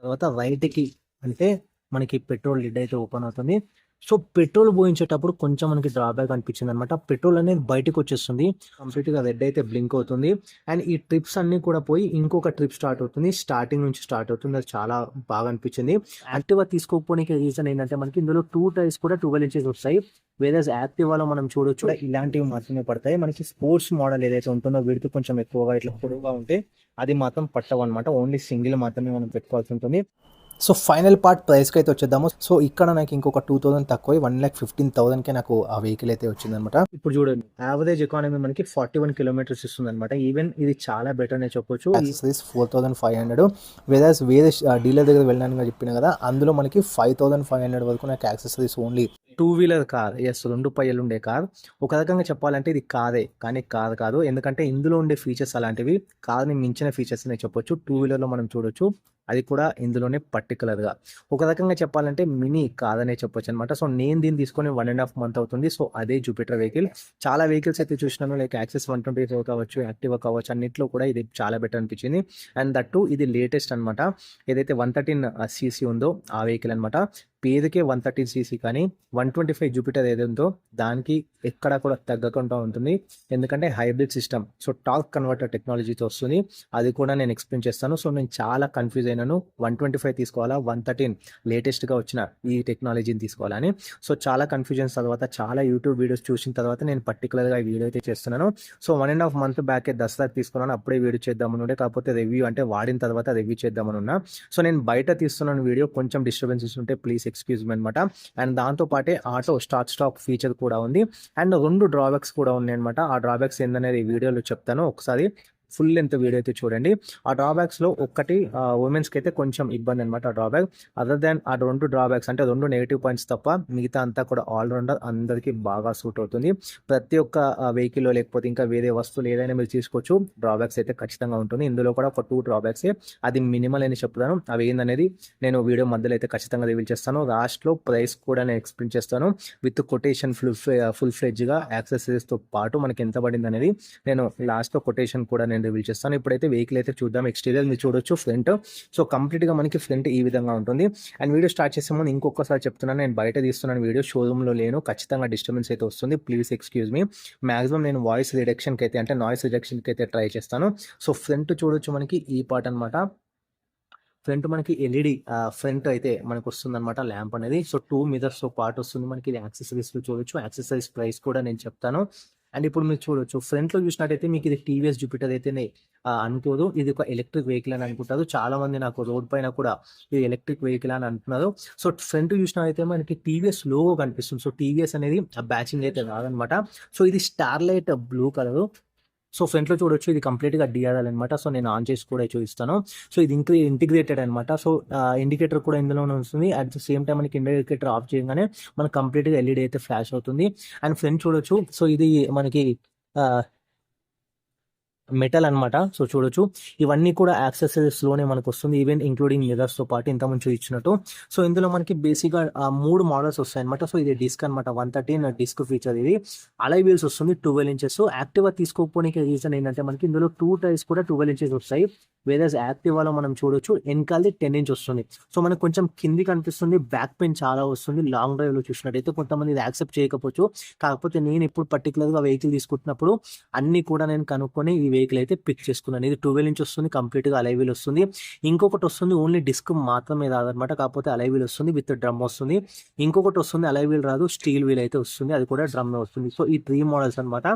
తర్వాత రైట్‌కి అంటే మనకి పెట్రోల్ లిడ్ అయితే ఓపెన్ అవుతుంది. సో, పెట్రోల్ పోయించేటప్పుడు కొంచెం మనకి డ్రాబ్యాక్ అనిపించిందనమాట. పెట్రోల్ అనేది బయటికొచ్చేస్తుంది. కంప్లీట్‌గా రెడ్ అయితే బ్లింక్ అవుతుంది. అండ్ ఈ ట్రిప్స్ అన్నీ కూడా పోయి ఇంకొక ట్రిప్ స్టార్ట్ అవుతుంది. స్టార్టింగ్ నుంచి స్టార్ట్ అవుతుంది. అది చాలా బాగా అనిపించింది. యాక్టివా తీసుకోకపోనికి రీజన్ ఏంటంటే మనకి ఇందులో 2 టైర్స్ కూడా 12 ఇంచెస్ వస్తాయి. వేరేస్ యాక్టివాలో మనం చూడొచ్చు ఇలాంటివి మాత్రమే పడతాయి. మనకి స్పోర్ట్స్ మోడల్ ఏదైతే ఉంటుందో విడ్త్ కొంచెం ఎక్కువగా ఇట్లా పొడవుగా ఉంటే అది మాత్రం పట్టవన్నమాట. ఓన్లీ సింగిల్ మాత్రమే మనం పెట్టుకోవాల్సి ఉంటుంది. సో ఫైనల్ పార్ట్ ప్రైస్కి అయితే వచ్చేద్దాము. సో ఇక్కడ నాకు ఇంకొక 2000 తక్కువ 1,15,000కే నాకు ఆ వెహికల్ అయితే వచ్చిందనమాట. ఇప్పుడు చూడండి యావరేజ్ ఎకానమీ మనకి 41 కిలోమీటర్స్ ఇస్తుంది అనమాట. ఈవెన్ ఇది చాలా బెటర్ అనే చెప్పొచ్చు. యాక్సెసరీస్ 4,500 వేరేస్ వేరే డీలర్ దగ్గర వెళ్ళడానికి చెప్పిన కదా, అందులో మనకి 5,500 వరకు నాకు accessories only two wheeler car. Yes, 2 పయ్యలు ఉండే కార్. ఒక రకంగా చెప్పాలంటే ఇది కారే, కానీ కార్ కాదు. ఎందుకంటే ఇందులో ఉండే ఫీచర్స్ అలాంటివి కార్ని మించిన ఫీచర్స్ అనే చెప్పొచ్చు. టూ వీలర్లో మనం చూడొచ్చు, అది కూడా ఇందులోనే పర్టికులర్గా. ఒక రకంగా చెప్పాలంటే మినీ కాదనే చెప్పొచ్చు అనమాట. సో నేను దీన్ని తీసుకొని 1.5 మంత్ అవుతుంది. సో అదే జూపిటర్ వెహికల్. చాలా వెహికల్స్ అయితే చూసినాను, లైక్ యాక్సెస్ 125 కావచ్చు, యాక్టివా కావచ్చు, అన్నింటిలో కూడా ఇది చాలా బెటర్ అనిపించింది. అండ్ దట్టు ఇది లేటెస్ట్ అనమాట. ఏదైతే 113 సీసీ ఉందో ఆ వెహికల్ అనమాట. పేరుకే 113 సీసీ, కానీ 125 జూపిటర్ ఏదంతో దానికి ఎక్కడ కూడా తగ్గకుండా ఉంటుంది. ఎందుకంటే hybrid system, so torque converter టెక్నాలజీతో వస్తుంది. అది కూడా నేను ఎక్స్ప్లెయిన్ చేస్తాను. సో నేను చాలా కన్ఫ్యూజ్ అయినాను, 125 తీసుకోవాలా 113 లేటెస్ట్గా వచ్చిన ఈ టెక్నాలజీని తీసుకోవాలని. సో చాలా కన్ఫ్యూజన్స్ తర్వాత చాలా యూట్యూబ్ వీడియోస్ చూసిన తర్వాత నేను పర్టికులర్గా ఈ వీడియో అయితే చేస్తున్నాను. సో 1.5 మంత్ బ్యాకే దసరాకి తీసుకున్నాను, అప్పుడే వీడియో చేద్దామని ఉండే. కాకపోతే రివ్యూ అంటే వాడిన తర్వాత రివ్యూ చేద్దామని ఉన్నా. సో నేను బయట తీస్తున్నాను వీడియో, కొంచెం డిస్టర్బెన్సెస్ ఉంటే ప్లీజ్ ఎక్స్క్యూజ్ మీ అనమాట. అండ్ దాంతో పాటే ఆటో స్టాక్ ఫీచర్ కూడా ఉంది. అండ్ 2 డ్రాబ్యాక్స్ కూడా ఉన్నాయి అనమాట. ఆ డ్రాబ్యాక్స్ ఏందనేది ఈ వీడియోలో చెప్తాను, ఒకసారి ఫుల్ లెంత్ వీడియో అయితే చూడండి. ఆ డ్రాబ్యాక్స్లో ఒకటి ఉమెన్స్కి అయితే కొంచెం ఇబ్బంది అనమాట ఆ డ్రాబ్యాక్. అదర్ దాన్ ఆ 2 డ్రాబ్యాక్స్ అంటే 2 నెగిటివ్ పాయింట్స్ తప్ప మిగతా అంతా కూడా ఆల్రౌండర్ అందరికీ బాగా సూట్ అవుతుంది. ప్రతి ఒక్క వెహికల్లో లేకపోతే ఇంకా వేరే వస్తువులు ఏదైనా మీరు తీసుకోవచ్చు, డ్రాబ్యాక్స్ అయితే ఖచ్చితంగా ఉంటుంది. ఇందులో కూడా ఒక 2 డ్రాబ్యాక్సే, అది మినిమల్ అని చెప్తాను. అవి ఏందనేది నేను వీడియో మధ్యలో అయితే ఖచ్చితంగా రివీల్ చేస్తాను. లాస్ట్లో ప్రైస్ కూడా నేను ఎక్స్ప్లెయిన్ చేస్తాను విత్ కొటేషన్, ఫుల్ ఫ్లెడ్జ్గా యాక్సెసరీస్తో పాటు మనకి ఎంత పడింది అనేది నేను లాస్ట్లో కొటేషన్ కూడా నేను రివీల్ చేస్తాను. ఇప్పుడైతే వెహికల్ అయితే చూద్దాం. ఎక్స్టీరియర్ మీరు చూడొచ్చు, ఫ్రంట్. సో కంప్లీట్గా మనకి ఫ్రంట్ ఈ విధంగా ఉంటుంది. అండ్ వీడియో స్టార్ట్ చేసే ముందు ఇంకొకసారి చెప్తున్నాను, నేను బయట తీస్తున్నాను వీడియో, షోరూమ్లో లేను. ఖచ్చితంగా డిస్టర్బెన్స్ అయితే వస్తుంది, ప్లీజ్ ఎక్స్క్యూజ్ మీ. మ్యాక్సిమం నేను వాయిస్ రిడక్షన్కి అయితే అంటే నాయిస్ రిడక్షన్కి అయితే ట్రై చేస్తాను. సో ఫ్రంట్ చూడొచ్చు మనకి ఈ పార్ట్ అనమాట. ఫ్రంట్ మనకి ఎల్ఈడి ఫ్రంట్ అయితే మనకు వస్తుంది అనమాట, ల్యాంప్ అనేది. సో 2 మిరర్స్తో పాటు వస్తుంది మనకి. ఇది యాక్సెసరీస్లో చూడొచ్చు. యాక్సెసరీస్ ప్రైస్ కూడా నేను చెప్తాను. అండ్ ఇప్పుడు మీరు చూడొచ్చు ఫ్రంట్లో చూసినట్టయితే మీకు ఇది టీవీఎస్ జూపిటర్ అయితేనే అనుకోదు, ఇది ఒక ఎలక్ట్రిక్ వెహికల్ అని అనుకుంటారు చాలా మంది. నాకు రోడ్ పైన కూడా ఇది ఎలక్ట్రిక్ వెహికల్ అని అంటున్నారు. సో ఫ్రంట్ చూసినట్టయితే మనకి టీవీఎస్ లోగో కనిపిస్తుంది. సో టీవీఎస్ అనేది బ్యాచింగ్ అయితే రాదనమాట. సో ఇది స్టార్లైట్ బ్లూ కలర్. సో ఫ్రంట్లో చూడొచ్చు, ఇది కంప్లీట్గా డిఆర్ఎల్ అనమాట. సో నేను ఆన్ చేసి కూడా చూపిస్తాను. సో ఇది ఇంటిగ్రేటెడ్ అనమాట. సో ఇండికేటర్ కూడా ఇందులోనే వస్తుంది. అట్ ద సేమ్ టైం మనకి ఇండికేటర్ ఆఫ్ చేయగానే మనకి కంప్లీట్గా ఎల్ఈడి అయితే ఫ్లాష్ అవుతుంది. అండ్ ఫ్రంట్ చూడొచ్చు, సో ఇది మనకి మెటల్ అనమాట. సో చూడొచ్చు, ఇవన్నీ కూడా యాక్సెసరీస్లోనే మనకు వస్తుంది, ఈవెన్ ఇంక్లూడింగ్ మిరర్స్తో పాటు ఇంత ముందు ఇచ్చినట్టు. సో ఇందులో మనకి బేసిక్గా 3 మోడల్స్ వస్తాయి అనమాట. సో ఇది డిస్క్ అనమాట, 113 డిస్క్ ఫీచర్. ఇది అలై వీల్స్ వస్తుంది 12 ఇంచెస్. యాక్టివా తీసుకోకపోవడానికి రీజన్ ఏంటంటే మనకి ఇందులో 2 టైర్స్ కూడా 12 ఇంచెస్ వస్తాయి. వేరే యాక్టివాలో మనం చూడొచ్చు వెనకాలది 10 ఇంచ్ వస్తుంది. సో మనకు కొంచెం కింది కనిపిస్తుంది, బ్యాక్ పెయిన్ చాలా వస్తుంది. లాంగ్ డ్రైవ్లో చూసినట్టయితే కొంతమంది ఇది యాక్సెప్ట్ చేయకపోవచ్చు. కాకపోతే నేను ఇప్పుడు పర్టికులర్గా వెహికల్ తీసుకుంటున్నప్పుడు అన్నీ కూడా నేను కనుక్కొని ఈ వెహికల్ అయితే పిక్ చేసుకున్నాను. ఇది 12 ఇంచ్ వస్తుంది, కంప్లీట్గా అలై వీల్ వస్తుంది. ఇంకొకటి వస్తుంది ఓన్లీ డిస్క్ మాత్రమే రాదనమాట, కాకపోతే అలై వీల్ వస్తుంది విత్ డ్రమ్ వస్తుంది. ఇంకొకటి వస్తుంది అలై వీల్ రాదు, స్టీల్ వీల్ అయితే వస్తుంది, అది కూడా డ్రమ్ వస్తుంది. సో ఈ 3 మోడల్స్ అనమాట.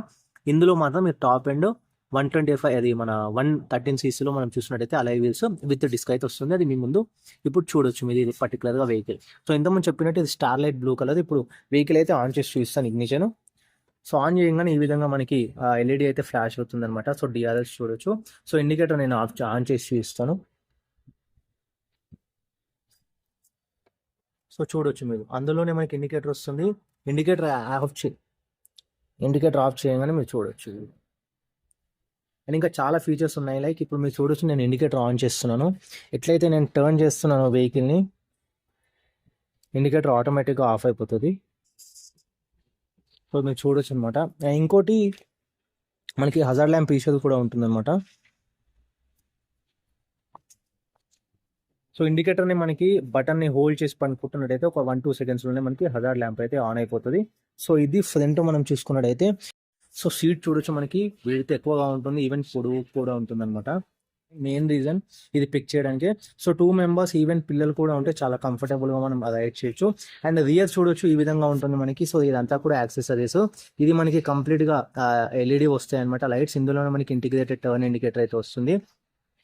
ఇందులో మాత్రం మీరు టాప్ ఎండ్ 125 అది మన 113 సీసీలో మనం చూసినట్టయితే అలై వీల్స్ విత్ డిస్క్ అయితే వస్తుంది. అది మీ ముందు ఇప్పుడు చూడొచ్చు మీరు, ఇది పర్టికులర్గా వెహికల్. సో ఇంతకుముందు చెప్పినట్టు ఇది స్టార్లైట్ బ్లూ కలర్. ఇప్పుడు వెహికల్ అయితే ఆన్ చేసి చూపిస్తాను ఇగ్నిషన్. సో ఆన్ చేయగానే ఈ విధంగా మనకి ఎల్ఈడి అయితే ఫ్లాష్ అవుతుంది అనమాట. సో డిఆర్ఎల్స్ చూడొచ్చు. సో ఇండికేటర్ నేను ఆన్ చేసి చూపిస్తాను. సో చూడొచ్చు మీరు, అందులోనే మనకి ఇండికేటర్ వస్తుంది. ఇండికేటర్ ఆఫ్ చేయగానే మీరు చూడొచ్చు. అండ్ ఇంకా చాలా ఫీచర్స్ ఉన్నాయి. లైక్ ఇప్పుడు మీరు చూడొచ్చు, నేను ఇండికేటర్ ఆన్ చేస్తున్నాను. ఎట్లయితే నేను టర్న్ చేస్తున్నాను వెహికల్ని, ఇండికేటర్ ఆటోమేటిక్గా ఆఫ్ అయిపోతుంది. సో మీరు చూడొచ్చు అనమాట. ఇంకోటి మనకి హజార్డ్ ల్యాంప్ ఫీచర్ కూడా ఉంటుందన్నమాట. సో సో ఇండికేటర్ని మనకి బటన్ని హోల్డ్ చేసి పనుకుంటున్నట్టయితే ఒక 1-2 సెకండ్స్లోనే మనకి హజార్డ్ ల్యాంప్ అయితే ఆన్ అయిపోతుంది. సో ఇది ఫ్రంట్ మనం చూసుకున్నట్టయితే సో సీట్ చూడొచ్చు మనకి విడ్త్ ఎక్కువగా ఉంటుంది, ఈవెన్ పొడవు కూడా ఉంటుంది అనమాట. మెయిన్ రీజన్ ఇది పిక్ చేయడానికి. సో 2 మెంబర్స్ ఈవెన్ పిల్లలు కూడా ఉంటే చాలా కంఫర్టబుల్గా మనం రైడ్ చేయొచ్చు. అండ్ రియర్ చూడొచ్చు ఈ విధంగా ఉంటుంది మనకి. సో ఇదంతా కూడా యాక్సెసరీస్. ఇది మనకి కంప్లీట్గా ఎల్ఈడి వస్తాయి అనమాట లైట్స్. ఇందులోనే మనకి ఇంటిగ్రేటెడ్ టర్న్ ఇండికేటర్ అయితే వస్తుంది.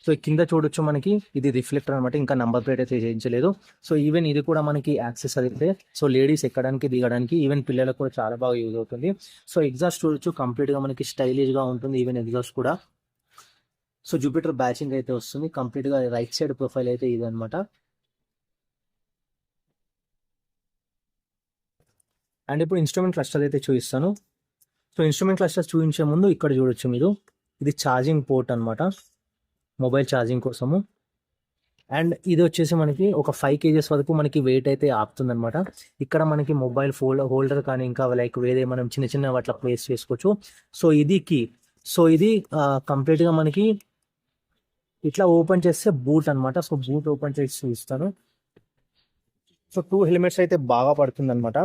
సో కింద చూడొచ్చు మనకి ఇది రిఫ్లెక్టర్ అనమాట, ఇంకా నంబర్ ప్లేట్ అయితే చేయించలేదు. సో ఈవెన్ ఇది కూడా మనకి యాక్సెసరీ అయితే. సో లేడీస్ ఎక్కడానికి దిగడానికి ఈవెన్ పిల్లలకు కూడా చాలా బాగా యూజ్ అవుతుంది. సో ఎగ్జాస్ట్ చూడొచ్చు కంప్లీట్గా మనకి స్టైలిష్గా ఉంటుంది ఈవెన్ ఎగ్జాస్ట్ కూడా. సో జూపిటర్ బ్యాచింగ్ అయితే వస్తుంది కంప్లీట్గా. రైట్ సైడ్ ప్రొఫైల్ అయితే ఇది అనమాట. అండ్ ఇప్పుడు ఇన్స్ట్రుమెంట్ క్లస్టర్ అయితే చూపిస్తాను. సో ఇన్స్ట్రుమెంట్ క్లస్టర్ చూపించే ముందు ఇక్కడ చూడొచ్చు మీరు, ఇది ఛార్జింగ్ పోర్ట్ అనమాట, మొబైల్ ఛార్జింగ్ కోసము. అండ్ ఇది వచ్చేసి మనకి ఒక 5 kgs వరకు మనకి వెయిట్ అయితే ఆపుతుంది అనమాట. ఇక్కడ మనకి మొబైల్ హోల్డర్ కానీ ఇంకా లైక్ వేరే మనం చిన్న చిన్న వాటిలో ప్లేస్ చేసుకోవచ్చు. సో ఇది కీ. సో ఇది కంప్లీట్గా మనకి ఇట్లా ఓపెన్ చేస్తే బూట్ అనమాట. సో బూట్ ఓపెన్ చేసి చూపిస్తాను. సో 2 హెల్మెట్స్ అయితే బాగా పడుతుంది అనమాట.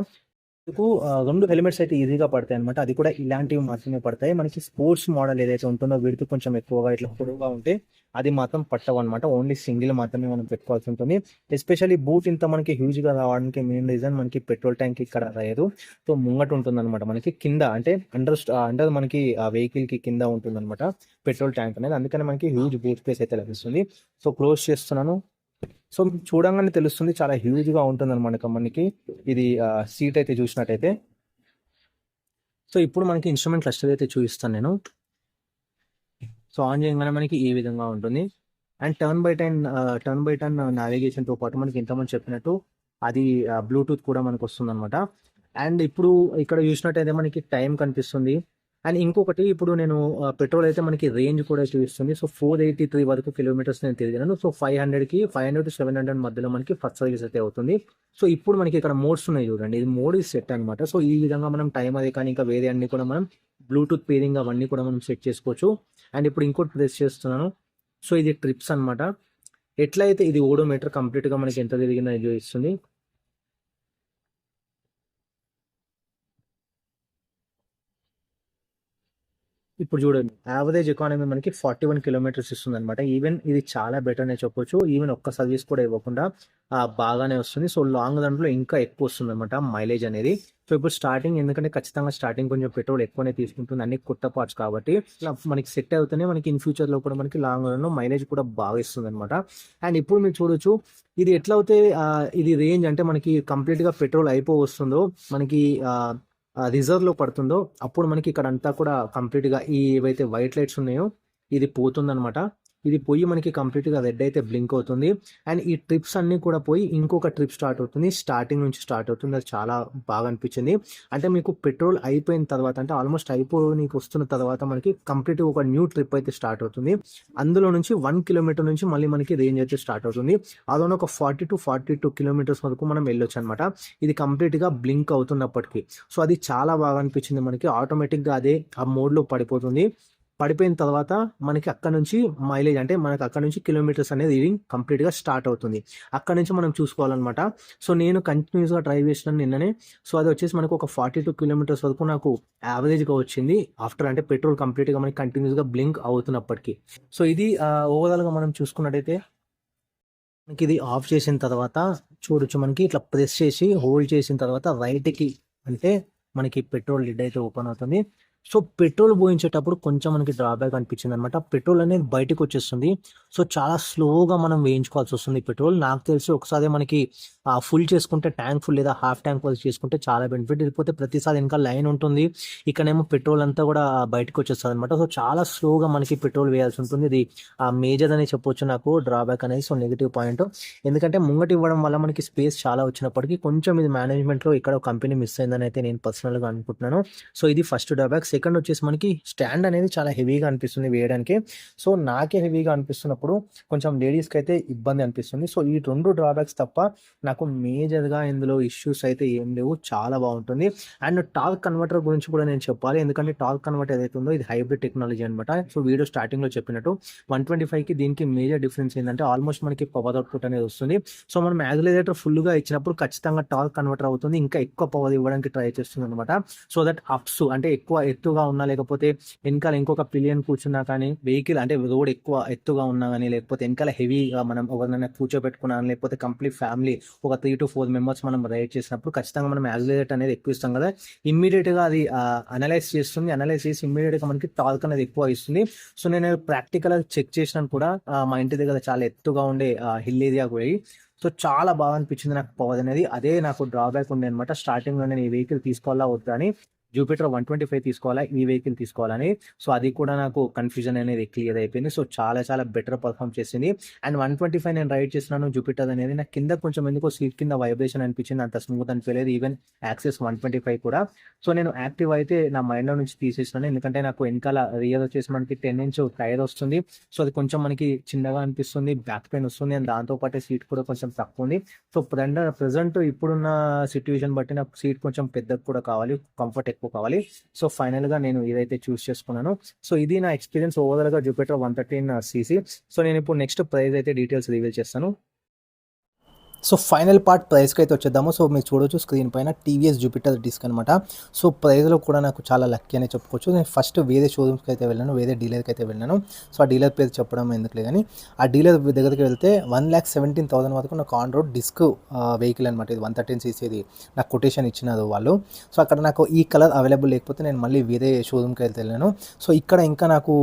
మీకు 2 హెల్మెట్స్ అయితే ఈజీగా పడతాయి అనమాట. అది కూడా ఇలాంటివి మాత్రమే పడతాయి. మనకి స్పోర్ట్స్ మోడల్ ఏదైతే ఉంటుందో వీటితో కొంచెం ఎక్కువగా ఇట్లా పొడవుగా ఉంటే అది మాత్రం పట్టవు అనమాట. ఓన్లీ సింగిల్ మాత్రమే మనం పెట్టుకోవాల్సి ఉంటుంది. ఎస్పెషల్లీ బూట్ ఇంత మనకి హ్యూజ్గా రావడానికి మెయిన్ రీజన్ మనకి పెట్రోల్ ట్యాంక్ ఇక్కడ రాయదు. సో ముంగట ఉంటుంది అనమాట మనకి కింద, అంటే అండర్ మనకి ఆ వెహికల్ కి కింద ఉంటుంది అనమాట పెట్రోల్ ట్యాంక్ అనేది. అందుకని మనకి హ్యూజ్ బూట్ స్పేస్ అయితే లభిస్తుంది. సో క్లోజ్ చేస్తున్నాను. సో చూడంగానే తెలుస్తుంది చాలా హ్యూజ్గా ఉంటుంది అనమాట మనకి ఇది సీట్ అయితే చూసినట్టయితే. సో ఇప్పుడు మనకి ఇన్స్ట్రుమెంట్ క్లస్టర్ అయితే చూపిస్తాను నేను. సో ఆన్ చేయగానే మనకి ఈ విధంగా ఉంటుంది. అండ్ టర్న్ బై టర్న్ నావిగేషన్తో పాటు మనకి ఇంతమంది చెప్పినట్టు అది బ్లూటూత్ కూడా మనకు వస్తుంది అనమాట. అండ్ ఇప్పుడు ఇక్కడ చూసినట్టయితే మనకి టైం కనిపిస్తుంది. అండ్ ఇంకొకటి ఇప్పుడు నేను పెట్రోల్ అయితే మనకి రేంజ్ కూడా చూపిస్తుంది. సో 483 వరకు కిలోమీటర్స్ నేను తిరిగాను. సో 500 to 700 మధ్యలో మనకి ఫస్ట్ సర్వీస్ అయితే అవుతుంది. సో ఇప్పుడు మనకి ఇక్కడ మోడ్స్ ఉన్నాయి చూడండి, ఇది మోడ్ ఈ సెట్ అనమాట. సో ఈ విధంగా మనం టైం అది కానీ ఇంకా వేరే అన్ని కూడా మనం బ్లూటూత్ పేరింగ్ అవన్నీ కూడా మనం సెట్ చేసుకోవచ్చు. అండ్ ఇప్పుడు ఇంకోటి ప్రెస్ చేస్తున్నాను. సో ఇది ట్రిప్స్ అనమాట. ఎట్లయితే ఇది ఓడోమీటర్ కంప్లీట్గా మనకి ఎంత తిరిగిందో చూపిస్తుంది. ఇప్పుడు చూడండి యావరేజ్ ఎకానమీ మనకి 41 కిలోమీటర్స్ ఇస్తుంది అనమాట. ఈవెన్ ఇది చాలా బెటర్ అనే చెప్పొచ్చు. ఈవెన్ ఒక్క సర్వీస్ కూడా ఇవ్వకుండా బాగానే వస్తుంది. సో లాంగ్ దాంట్లో ఇంకా ఎక్కువ వస్తుంది అనమాట మైలేజ్ అనేది. సో ఇప్పుడు స్టార్టింగ్, ఎందుకంటే ఖచ్చితంగా స్టార్టింగ్ కొంచెం పెట్రోల్ ఎక్కువనే తీసుకుంటుంది అన్ని కొత్త పార్ట్స్ కాబట్టి, ఇట్లా మనకి సెట్ అవుతూనే మనకి ఇన్ ఫ్యూచర్లో కూడా మనకి లాంగ్ రన్లో మైలేజ్ కూడా బాగా ఇస్తుంది అనమాట. అండ్ ఇప్పుడు మీరు చూడొచ్చు ఇది ఎట్లా అవుతే ఇది రేంజ్ అంటే మనకి కంప్లీట్గా పెట్రోల్ వస్తుందో మనకి రిజర్వ్లో పడుతుందో అప్పుడు మనకి ఇక్కడ అంతా కూడా కంప్లీట్గా ఈ ఏవైతే వైట్ లైట్స్ ఉన్నాయో ఇది పోతుందన్నమాట. ఇది పోయి మనకి కంప్లీట్గా రెడ్ అయితే బ్లింక్ అవుతుంది. అండ్ ఈ ట్రిప్స్ అన్నీ కూడా పోయి ఇంకొక ట్రిప్ స్టార్ట్ అవుతుంది, స్టార్టింగ్ నుంచి స్టార్ట్ అవుతుంది. అది చాలా బాగా అనిపించింది. అంటే మీకు పెట్రోల్ అయిపోయిన తర్వాత, అంటే ఆల్మోస్ట్ అయిపోయి వస్తున్న తర్వాత మనకి కంప్లీట్గా ఒక న్యూ ట్రిప్ అయితే స్టార్ట్ అవుతుంది. అందులో నుంచి 1 కిలోమీటర్ నుంచి మళ్ళీ మనకి రేంజ్ అయితే స్టార్ట్ అవుతుంది. అందులో ఒక 42 కిలోమీటర్స్ వరకు మనం వెళ్ళొచ్చు అనమాట. ఇది కంప్లీట్గా బ్లింక్ అవుతున్నప్పటికీ. సో అది చాలా బాగా అనిపించింది మనకి. ఆటోమేటిక్గా అదే ఆ మోడ్లో పడిపోతుంది. పడిపోయిన తర్వాత మనకి అక్కడ నుంచి మైలేజ్, అంటే మనకి అక్కడ నుంచి కిలోమీటర్స్ అనేది రీడింగ్ కంప్లీట్గా స్టార్ట్ అవుతుంది. అక్కడ నుంచి మనం చూసుకోవాలన్నమాట. సో నేను కంటిన్యూస్గా డ్రైవ్ చేసినాను నిన్ననే. సో అది వచ్చేసి మనకు ఒక 42 కిలోమీటర్స్ వరకు నాకు యావరేజ్గా వచ్చింది ఆఫ్టర్, అంటే పెట్రోల్ కంప్లీట్గా మనకి కంటిన్యూస్గా బ్లింక్ అవుతున్నప్పటికీ. సో ఇది ఓవరాల్గా మనం చూసుకున్నట్టయితే మనకి ఇది ఆఫ్ చేసిన తర్వాత చూడొచ్చు, మనకి ఇట్లా ప్రెస్ చేసి హోల్డ్ చేసిన తర్వాత రైట్కి అంటే మనకి పెట్రోల్ లిడ్ అయితే ఓపెన్ అవుతుంది. సో పెట్రోల్ పోయించేటప్పుడు కొంచెం మనకి డ్రాబ్యాక్ అనిపించింది అనమాట. పెట్రోల్ అనేది బయటకు వచ్చేస్తుంది. సో చాలా స్లోగా మనం వేయించుకోవాల్సి వస్తుంది పెట్రోల్. నాకు తెలిసి ఒకసారి మనకి ఫుల్ చేసుకుంటే ట్యాంక్ ఫుల్ లేదా హాఫ్ ట్యాంక్ ఫుల్ చేసుకుంటే చాలా బెనిఫిట్. వెళ్ళిపోతే ప్రతిసారి ఇంకా లైన్ ఉంటుంది, ఇక్కడేమో పెట్రోల్ అంతా కూడా బయటకు వచ్చేస్తుంది అనమాట. సో చాలా స్లోగా మనకి పెట్రోల్ వేయాల్సి ఉంటుంది. ఇది మేజర్ అని చెప్పొచ్చు నాకు డ్రాబ్యాక్ అనేది. సో నెగిటివ్ పాయింట్, ఎందుకంటే ముంగటి ఇవ్వడం వల్ల మనకి స్పేస్ చాలా వచ్చినప్పటికీ కొంచెం ఇది మేనేజ్మెంట్లో ఇక్కడ కంపెనీ మిస్ అయిందని అయితే నేను పర్సనల్గా అనుకుంటున్నాను. సో ఇది ఫస్ట్ డ్రాబ్యాక్. సెకండ్ వచ్చేసి మనకి స్టాండ్ అనేది చాలా హెవీగా అనిపిస్తుంది వేయడానికి. సో, నాకే హెవీగా అనిపిస్తున్నప్పుడు కొంచెం లేడీస్‌కి అయితే ఇబ్బంది అనిపిస్తుంది. సో, ఈ 2 డ్రాబ్యాక్స్ తప్ప నాకు మేజర్‌గా ఇందులో ఇష్యూస్ అయితే ఏం లేవు. చాలా బావుంటుంది. అండ్ టార్క్ కన్వర్టర్ గురించి కూడా నేను చెప్పాలి. ఎందుకంటే టార్క్ కన్వర్టర్ ఏదైతే ఉందో ఇది హైబ్రిడ్ టెక్నాలజీ అనమాట. సో, వీడియో స్టార్టింగ్‌లో చెప్పినట్టు 125కి దీనికి మేజర్ డిఫరెన్స్ ఏందంటే ఆల్మోస్ట్ మనకి పవర్ అవుట్‌పుట్ అనేది వస్తుంది. సో, మనం యాక్సిలరేటర్ ఫుల్‌గా ఇచ్చినప్పుడు ఖచ్చితంగా టార్క్ కన్వర్టర్ అవుతుంది. ఇంకా ఎక్కువ పవర్ ఇవ్వడానికి ట్రై చేస్తుందనమాట. సో దట్ అప్స్ అంటే ఎక్కువ ఎత్తుగా ఉన్నా లేకపోతే వెనకాల ఇంకొక పిలియన్ కూర్చున్నా కానీ వెహికల్ అంటే రోడ్ ఎక్కువ ఎత్తుగా ఉన్నా కానీ లేకపోతే వెనకాల హెవీగా మనం ఎవరినైనా కూర్చోబెట్టుకున్నా లేకపోతే కంప్లీట్ ఫ్యామిలీ ఒక 3 to 4 మెంబర్స్ మనం రైడ్ చేసినప్పుడు ఖచ్చితంగా మనం యాక్సిలరేట్ అనేది ఎక్కువ ఇస్తాం కదా. ఇమ్మీడియట్గా అది అనలైజ్ చేస్తుంది. అనలైజ్ చేసి ఇమ్మీడియట్గా మనకి టార్క్ అనేది ఎక్కువ ఇస్తుంది. సో నేను ప్రాక్టికల్గా చెక్ చేసినాను కూడా. మా ఇంటి దగ్గర చాలా ఎత్తుగా ఉండే హిల్ ఏరియా పోయి సో చాలా బాగా అనిపించింది నాకు పవర్ అనేది. అదే నాకు డ్రాబ్యాక్ ఉండే అనమాట. స్టార్టింగ్లో నేను ఈ వెహికల్ తీసుకోవాలా వద్దా అని, జూపిటర్ 125 తీసుకోవాలా ఈ వెహికల్ తీసుకోవాలని. సో అది కూడా నాకు కన్ఫ్యూజన్ అనేది క్లియర్ అయిపోయింది. సో చాలా చాలా బెటర్ పర్ఫామ్ చేసింది. అండ్ 125 నేను రైడ్ చేస్తున్నాను జూపిటర్ అనేది. నాకు కింద కొంచెం ఎందుకో సీట్ కింద వైబ్రేషన్ అనిపించింది. అంత స్మూత్ అనిపించలేదు. ఈవెన్ యాక్సెస్ 125 కూడా. సో నేను యాక్టివ్ అయితే నా మైండ్లో నుంచి తీసేసినాను. ఎందుకంటే నాకు వెనకాల రియర్ వచ్చేసి మనకి 10 inch టైర్ వస్తుంది. సో అది కొంచెం మనకి చిన్నగా అనిపిస్తుంది. బ్యాక్ పెయిన్ వస్తుంది. అండ్ దాంతోపాటు సీట్ కూడా కొంచెం తక్కువ ఉంది. సో ప్రజెంట్ ఇప్పుడున్న సిట్యుయేషన్ బట్టి నాకు సీట్ కొంచెం పెద్దగా కూడా కావాలి, కంఫర్ట్ ఎక్కువ కావాలి. సో ఫైనల్గా నేను ఇదైతే చూస్ చేసుకున్నాను. సో ఇది నా ఎక్స్పీరియన్స్ ఓవరాల్గా జూపిటర్ 113cc. సో నేను ఇప్పుడు నెక్స్ట్ ప్రైస్ అయితే డీటెయిల్స్ రివీల్ చేస్తాను. సో ఫైనల్ పార్ట్ ప్రైస్కి అయితే వచ్చేద్దాము. సో మీరు చూడొచ్చు స్క్రీన్ పైన టీవీఎస్ జూపిటర్ డిస్క్ అనమాట. సో ప్రైస్లో కూడా నాకు చాలా లక్కీ అనే చెప్పుకోవచ్చు. నేను ఫస్ట్ వేరే షోరూమ్స్కి అయితే వెళ్ళాను, వేరే డీలర్కి అయితే వెళ్ళాను. సో ఆ డీలర్ పేరు చెప్పడం ఎందుకులే కానీ ఆ డీలర్ దగ్గరికి వెళ్తే 1,17,000 వరకు నాకు ఆన్ రోడ్ డిస్క్ వెహికల్ అనమాట. ఇది 113cc ఇది నాకు కొటేషన్ ఇచ్చినారు వాళ్ళు. సో అక్కడ నాకు ఈ కలర్ అవైలబుల్ లేకపోతే నేను మళ్ళీ వేరే షోరూమ్కి అయితే వెళ్ళాను. సో ఇక్కడ ఇంకా నాకు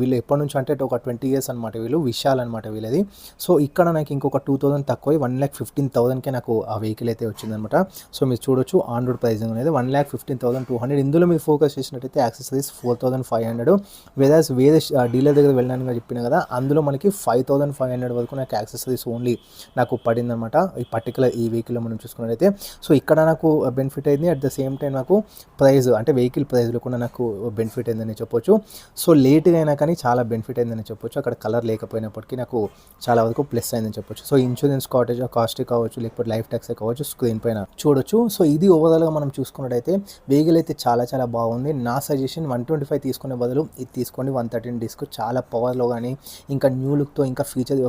వీళ్ళు ఎప్పటి నుంచి అంటే ఒక 20 years అనమాట. వీళ్ళు విశాల్ అనమాట వీళ్ళది. సో ఇక్కడ నాకు ఇంకొక 2,000 తక్కువ 1,15,000కే నాకు ఆ వెహికల్ అయితే వచ్చిందనమాట. సో మీరు చూడొచ్చు ఆన్ రోడ్ ప్రైసింగ్ అనేది 1,15,200. ఇందులో మీరు ఫోకస్ చేసినట్టయితే యాక్సెసరీస్ 4,500. వేరే డీలర్ దగ్గర వెళ్ళాను చెప్పిన కదా, అందులో మనకి 5,500 వరకు నాకు యాక్సెసరీస్ ఓన్లీ నాకు పడిందనమాట ఈ పర్టికులర్ ఈ వెహికల్లో మనం చూసుకున్నట్టయితే. సో ఇక్కడ నాకు బెనిఫిట్ అయింది. అట్ ద సేమ్ టైం నాకు ప్రైస్ అంటే వెహికల్ ప్రైస్లో కూడా నాకు బెనిఫిట్ అయిందని చెప్పొచ్చు. సో లేట్గా అయినా కానీ చాలా బెనిఫిట్ అయిందని చెప్పొచ్చు. అక్కడ కలర్ లేకపోయినప్పటికీ నాకు చాలా వరకు ప్లస్ అయిందని చెప్పొచ్చు. సో ఇన్సూరెన్స్ కాస్ట్ కావచ్చు లేకపోతే లైఫ్ ట్యాక్స్ కావచ్చు స్క్రీన్ పైన చూడొచ్చు. సో ఇది ఓవరాల్గా మనం చూసుకున్నట్టయితే వెహికల్ అయితే చాలా చాలా బాగుంది. నా సజెషన్ 125 తీసుకునే బదులు ఇది తీసుకోండి. 113 డిస్క్ చాలా పవర్లో కానీ ఇంకా న్యూ లుక్తో ఇంకా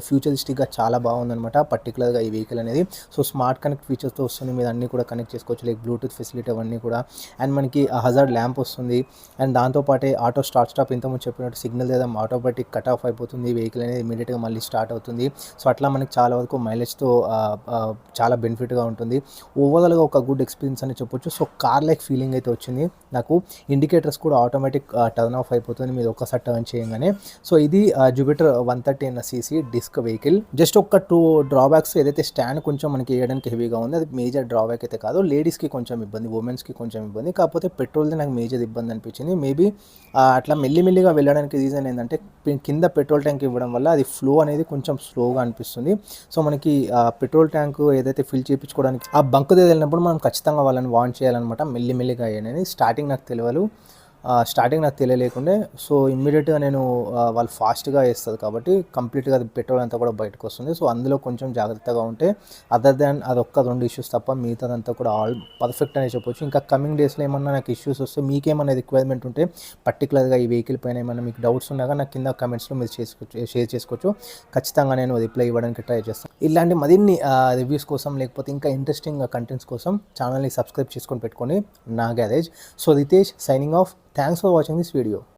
ఫ్యూచరిస్టిక్గా చాలా బాగుందనమాట పర్టికులర్గా ఈ వెహికల్ అనేది. సో స్మార్ట్ కనెక్ట్ ఫీచర్స్తో వస్తుంది. మీరు అన్నీ కూడా కనెక్ట్ చేసుకోవచ్చు లైక్ బ్లూటూత్ ఫెసిలిటీ అవన్నీ కూడా. అండ్ మనకి హజార్డ్ ల్యాంప్ వస్తుంది. అండ్ దాంతోపాటే ఆటో స్టార్ట్ ఇంతకుముందు చెప్పినట్టు సిగ్నల్ లేదా ఆటోమేటిక్ కట్ ఆఫ్ అయిపోతుంది. వెహికల్ అనేది ఇమీడియట్గా మళ్ళీ స్టార్ట్ అవుతుంది. సో అట్లా మనకి చాలా వరకు మైలేజ్తో చాలా బెనిఫిట్గా ఉంటుంది. ఓవరాల్గా ఒక గుడ్ ఎక్స్పీరియన్స్ అని చెప్పొచ్చు. సో కార్ లైక్ ఫీలింగ్ అయితే వచ్చింది నాకు. ఇండికేటర్స్ కూడా ఆటోమేటిక్ టర్న్ ఆఫ్ అయిపోతుంది మీరు ఒక్కసారి టర్న్ చేయగానే. సో ఇది Jupiter 113cc disc vehicle. Just ఒక 2 డ్రాబ్యాక్స్ ఏదైతే స్టాండ్ కొంచెం మనకి వేయడానికి హెవీగా ఉంది, అది మేజర్ డ్రాబ్యాక్ అయితే కాదు. లేడీస్కి కొంచెం ఇబ్బంది, ఉమెన్స్కి కొంచెం ఇబ్బంది. కాకపోతే పెట్రోల్ది నాకు మేజర్ ఇబ్బంది అనిపించింది. మేబీ అట్లా మెల్లిమెల్లిగా వెళ్ళడానికి రీజన్ ఏంటంటే కింద పెట్రోల్ ట్యాంక్ ఇవ్వడం వల్ల అది ఫ్లో అనేది కొంచెం స్లోగా అనిపిస్తుంది. సో మనకి పెట్రోల్ ట్యాంక్ ఏదైతే ఫిల్ చేయించుకోవడానికి ఆ బంక్ దగ్గర వెళ్ళినప్పుడు మనం ఖచ్చితంగా వాళ్ళని వార్న్ చేయాలన్నమాట మెల్లిమెల్లిగా అయ్యానని. స్టార్టింగ్ నాకు తెలియలేకుండే. సో ఇమ్మీడియట్గా నేను వాళ్ళు ఫాస్ట్గా వేస్తుంది కాబట్టి కంప్లీట్గా అది పెట్రోల్ అంతా కూడా బయటకు వస్తుంది. సో అందులో కొంచెం జాగ్రత్తగా ఉంటే అదర్ దాన్ అదొక్క 2 ఇష్యూస్ తప్ప మిగతాదంతా కూడా ఆల్ పర్ఫెక్ట్ అని చెప్పొచ్చు. ఇంకా కమింగ్ డేస్లో ఏమన్నా నాకు ఇష్యూస్ వస్తే మీకేమన్నా రిక్వైర్మెంట్ ఉంటే పర్టికులర్గా ఈ వెహికల్ పైన ఏమన్నా మీకు డౌట్స్ ఉన్నాగా నాకు కింద కమెంట్స్లో మీరు షేర్ చేసుకోవచ్చు. ఖచ్చితంగా నేను రిప్లై ఇవ్వడానికి ట్రై చేస్తాను. ఇలాంటి మరిన్ని రివ్యూస్ కోసం లేకపోతే ఇంకా ఇంట్రెస్టింగ్ కంటెంట్స్ కోసం ఛానల్ని సబ్స్క్రైబ్ చేసుకొని పెట్టుకొని నా garage. So Ritesh signing off. Thanks for watching this video.